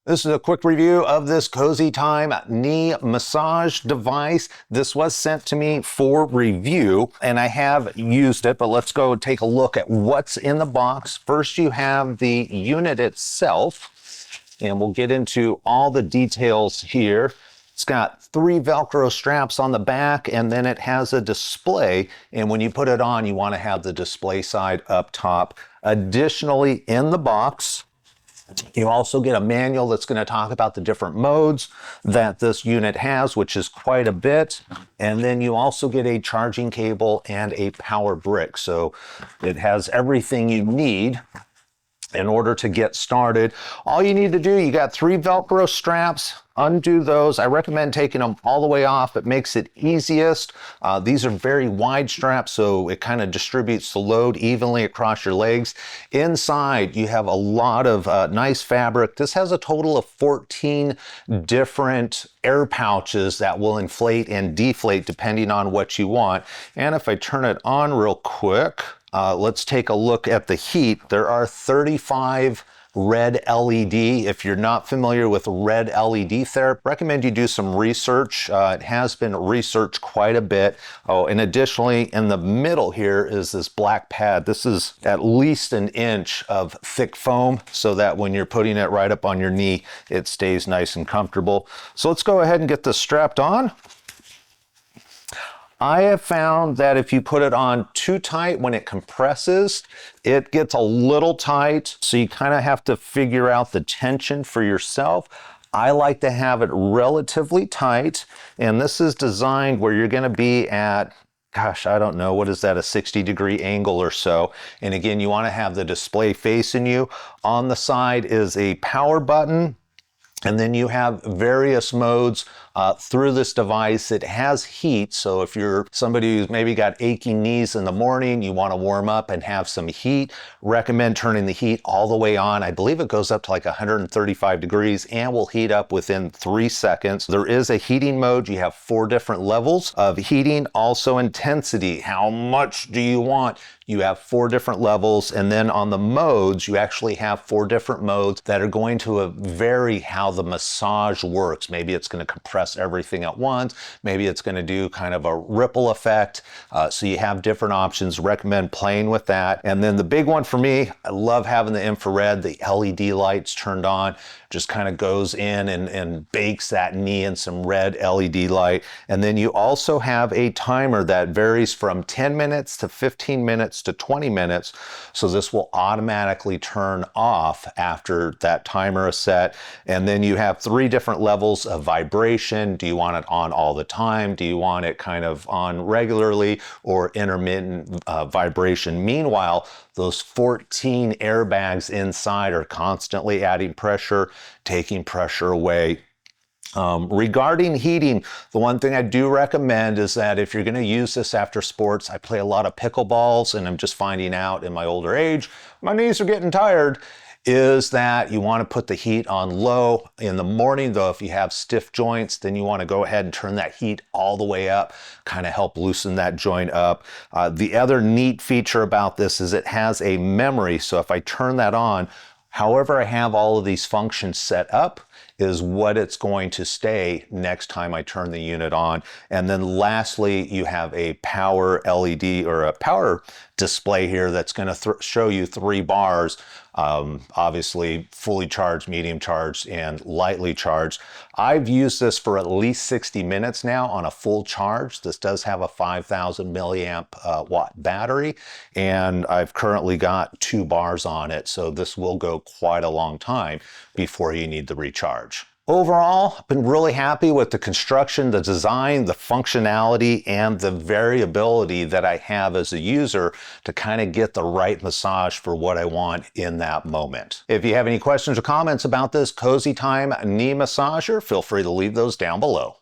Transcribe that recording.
This is a quick review of this Cozytime knee massage device. This was sent to me for review and I have used it, but let's go take a look at what's in the box. First, you have the unit itself, and we'll get into all the details here. It's got 3 Velcro straps on the back, and then it has a display. And when you put it on, you want to have the display side up top. Additionally, in the box, you also get a manual that's going to talk about the different modes that this unit has, which is quite a bit. And then you also get a charging cable and a power brick. So it has everything you need in order to get started. All you need to do, you got 3 Velcro straps, undo those. I recommend taking them all the way off. It makes it easiest. These are very wide straps, so it kind of distributes the load evenly across your legs. Inside, you have a lot of nice fabric. This has a total of 14 different air pouches that will inflate and deflate depending on what you want. And if I turn it on real quick, let's take a look at the heat. There are 35 red LED. If you're not familiar with red LED therapy, I recommend you do some research. It has been researched quite a bit. Oh, and additionally, in the middle here is this black pad. This is at least an inch of thick foam so that when you're putting it right up on your knee, it stays nice and comfortable. So let's go ahead and get this strapped on. I have found that if you put it on too tight, when it compresses, it gets a little tight. So you kind of have to figure out the tension for yourself. I like to have it relatively tight. And this is designed where you're going to be at, gosh, I don't know, what is that, a 60-degree angle or so. And again, you want to have the display facing you. On the side is a power button. And then you have various modes through this device. It has heat, so if you're somebody who's maybe got aching knees in the morning, you want to warm up and have some heat, recommend turning the heat all the way on. I believe it goes up to like 135 degrees and will heat up within 3 seconds. There is a heating mode. You have 4 different levels of heating. Also intensity. How much do you want? You have 4 different levels, and then on the modes, you actually have 4 different modes that are going to vary how the massage works. Maybe it's going to compress everything at once. Maybe it's going to do kind of a ripple effect. So you have different options. Recommend playing with that. And then the big one for me, I love having the infrared, the LED lights turned on. Just kind of goes in and bakes that knee in some red LED light. And then you also have a timer that varies from 10 minutes to 15 minutes to 20 minutes. So this will automatically turn off after that timer is set. And then you have 3 different levels of vibration. Do you want it on all the time? Do you want it kind of on regularly or intermittent vibration? Meanwhile, those 14 airbags inside are constantly adding pressure, taking pressure away. Regarding heating, the one thing I do recommend is that if you're going to use this after sports, I play a lot of pickleballs, and I'm just finding out in my older age, my knees are getting tired, is that you want to put the heat on low. In the morning though, if you have stiff joints, then you want to go ahead and turn that heat all the way up, kind of help loosen that joint up. The other neat feature about this is it has a memory. So if I turn that on, however I have all of these functions set up is what it's going to stay next time I turn the unit on. And then lastly, you have a power LED or a power display here that's going to show you 3 bars. Obviously fully charged, medium charged, and lightly charged. I've used this for at least 60 minutes now on a full charge. This does have a 5,000 milliamp watt battery, and I've currently got 2 bars on it. So this will go quite a long time before you need the recharge. Overall, I've been really happy with the construction, the design, the functionality, and the variability that I have as a user to kind of get the right massage for what I want in that moment. If you have any questions or comments about this Cozytime knee massager, feel free to leave those down below.